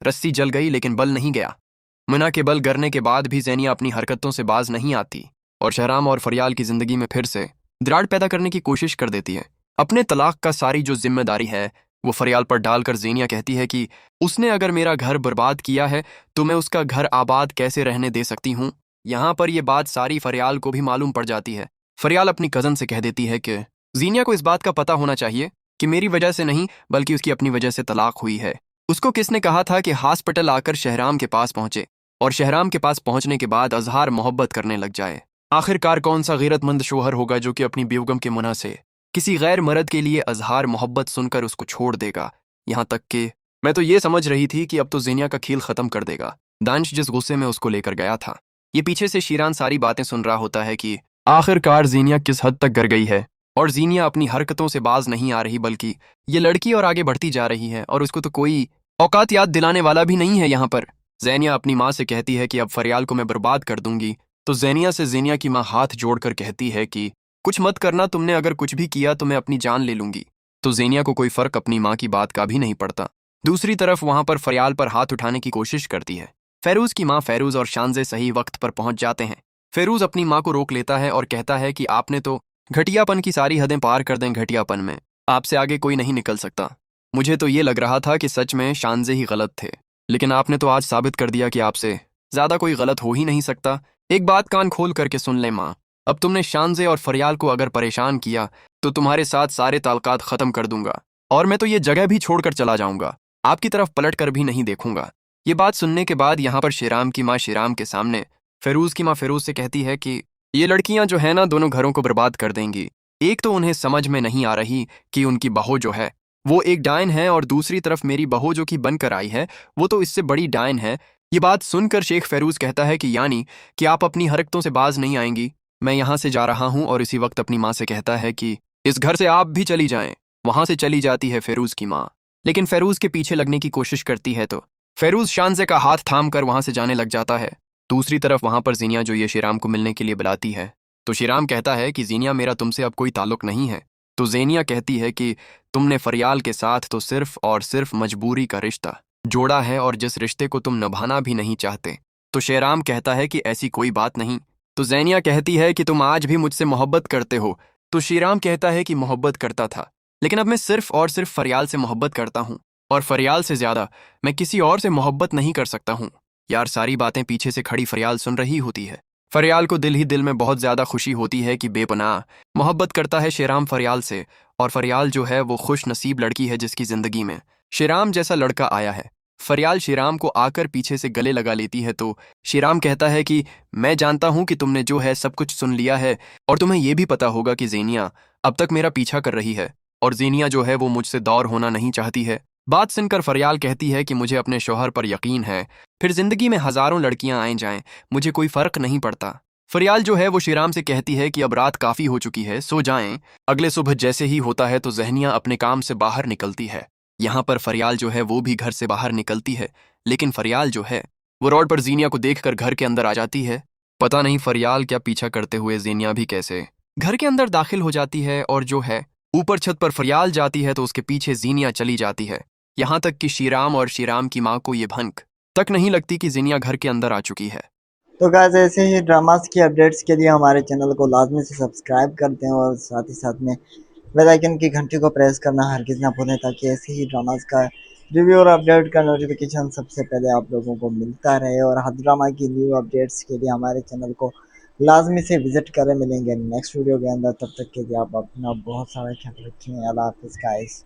रस्सी जल गई लेकिन बल नहीं गया। मुना के बल गिरने के बाद भी ज़ेनिया अपनी हरकतों से बाज नहीं आती और शहराम और फरियाल की जिंदगी में फिर से दरार पैदा करने की कोशिश कर देती है। अपने तलाक का सारी जो जिम्मेदारी है वो फरियाल पर डालकर ज़ेनिया कहती है कि उसने अगर मेरा घर बर्बाद किया है तो मैं उसका घर आबाद कैसे रहने दे सकती हूँ। यहाँ पर यह बात सारी फरियाल को भी मालूम पड़ जाती है। फरियाल अपनी कज़न से कह देती है कि ज़ेनिया को इस बात का पता होना चाहिए कि मेरी वजह से नहीं बल्कि उसकी अपनी वजह से तलाक हुई है। उसको किसने कहा था कि हॉस्पिटल आकर शहराम के पास पहुंचे और शहराम के पास पहुंचने के बाद अजहार मोहब्बत करने लग जाए। आखिरकार कौन सा गैरतमंद शोहर होगा जो कि अपनी बेगम के मुना से किसी गैर मर्द के लिए अजहार मोहब्बत सुनकर उसको छोड़ देगा। यहाँ तक कि मैं तो ये समझ रही थी कि अब तो ज़ेनिया का खेल खत्म कर देगा। दानिश जिस गुस्से में उसको लेकर गया था, ये पीछे से शीरान सारी बातें सुन रहा होता है कि आखिरकार ज़ेनिया किस हद तक गिर गई है और ज़ेनिया अपनी हरकतों से बाज नहीं आ रही बल्कि ये लड़की और आगे बढ़ती जा रही है और उसको तो कोई औकात याद दिलाने वाला भी नहीं है। यहाँ पर ज़ेनिया अपनी माँ से कहती है कि अब फरियाल को मैं बर्बाद कर दूंगी, तो ज़ेनिया की माँ हाथ जोड़कर कहती है कि कुछ मत करना, तुमने अगर कुछ भी किया तो मैं अपनी जान ले लूंगी। तो ज़ेनिया को कोई फर्क अपनी माँ की बात का भी नहीं पड़ता। दूसरी तरफ वहां पर फरियाल पर हाथ उठाने की कोशिश करती है। फेरूज की माँ फेरूज और शानजे सही वक्त पर पहुंच जाते हैं। फेरूज अपनी माँ को रोक लेता है और कहता है कि आपने तो घटियापन की सारी हदें पार कर दें। घटियापन में आपसे आगे कोई नहीं निकल सकता। मुझे तो ये लग रहा था कि सच में शानजे ही गलत थे, लेकिन आपने तो आज साबित कर दिया कि आपसे ज्यादा कोई गलत हो ही नहीं सकता। एक बात कान खोल करके सुन ले माँ, अब तुमने शानजे और फरियाल को अगर परेशान किया तो तुम्हारे साथ सारे ताल्लुकात खत्म कर दूंगा और मैं तो ये जगह भी छोड़कर चला जाऊंगा, आपकी तरफ पलट कर भी नहीं देखूंगा। ये बात सुनने के बाद यहाँ पर शेराम की माँ शेराम के सामने फेरूज की माँ फेरूज से कहती है कि ये लड़कियां जो है ना दोनों घरों को बर्बाद कर देंगी। एक तो उन्हें समझ में नहीं आ रही कि उनकी बहू जो है वो एक डायन है और दूसरी तरफ मेरी बहू जो कि बनकर आई है वो तो इससे बड़ी डायन है। ये बात सुनकर शेख फेरूज कहता है कि यानी कि आप अपनी हरकतों से बाज नहीं आएंगी, मैं यहाँ से जा रहा हूँ। और इसी वक्त अपनी माँ से कहता है कि इस घर से आप भी चली जाएं। वहां से चली जाती है फेरूज की माँ, लेकिन फेरूज के पीछे लगने की कोशिश करती है तो फेरूज शानजे का हाथ थाम कर वहां से जाने लग जाता है। दूसरी तरफ वहां पर ज़ेनिया जो ये शेराम को मिलने के लिए बुलाती है, तो शेराम कहता है कि ज़ेनिया मेरा तुमसे अब कोई ताल्लुक नहीं है। तो ज़ेनिया कहती है कि तुमने फरियाल के साथ तो सिर्फ और सिर्फ मजबूरी का रिश्ता जोड़ा है और जिस रिश्ते को तुम निभाना भी नहीं चाहते। तो शेराम कहता है कि ऐसी कोई बात नहीं। तो ज़ेनिया कहती है कि तुम आज भी मुझसे मोहब्बत करते हो। तो शेराम कहता है कि मोहब्बत करता था, लेकिन अब मैं सिर्फ और सिर्फ फरियाल से मोहब्बत करता हूँ और फरियाल से ज्यादा मैं किसी और से मोहब्बत नहीं कर सकता हूँ। यार सारी बातें पीछे से खड़ी फरियाल सुन रही होती है। फरियाल को दिल ही दिल में बहुत ज्यादा खुशी होती है कि बेपनाह मोहब्बत करता है शेराम फरियाल से और फरियाल जो है वो खुश नसीब लड़की है जिसकी जिंदगी में शेराम जैसा लड़का आया है। फरियाल शेराम को आकर पीछे से गले लगा लेती है तो शेराम कहता है कि मैं जानता हूं कि तुमने जो है सब कुछ सुन लिया है और तुम्हें यह भी पता होगा कि ज़ेनिया अब तक मेरा पीछा कर रही है और ज़ेनिया जो है वो मुझसे दौर होना नहीं चाहती है। बात सुनकर फरियाल कहती है कि मुझे अपने शौहर पर यकीन है, फिर जिंदगी में हजारों लड़कियां आए जाएं, मुझे कोई फर्क नहीं पड़ता। फरियाल जो है वो शेराम से कहती है कि अब रात काफी हो चुकी है, सो जाएं। अगले सुबह जैसे ही होता है तो ज़ेनिया अपने काम से बाहर निकलती है। यहाँ पर फरियाल जो है वो भी घर से बाहर निकलती है, लेकिन फरियाल जो है वो रोड पर ज़ेनिया को देखकर घर के अंदर आ जाती है। पता नहीं फरियाल क्या पीछा करते हुए ज़ेनिया भी कैसे घर के अंदर दाखिल हो जाती है और जो है ऊपर छत पर फरियाल जाती है तो उसके पीछे ज़ेनिया चली जाती है। यहाँ तक कि शेराम और शेराम की माँ को ये भनक तक नहीं लगती कि ज़ेनिया घर के अंदर आ चुकी है। तो गाइस ऐसे ही ड्रामास की अपडेट्स के लिए हमारे चैनल को लाजमी से सब्सक्राइब कर दें और साथ ही साथ में बेल आइकन की घंटी को प्रेस करना हरगिज़ ना भूलें ताकि ऐसे ही ड्रामास का रिव्यू और अपडेट का नोटिफिकेशन सबसे पहले आप लोगों को मिलता रहे। और हर ड्रामा की न्यू अपडेट्स के लिए हमारे चैनल को लाजमी से विजिट करें। मिलेंगे नेक्स्ट वीडियो के अंदर, तब तक के लिए आप अपना बहुत सारा ख्याल रखें। अल्लाह हाफिज़ गाइस।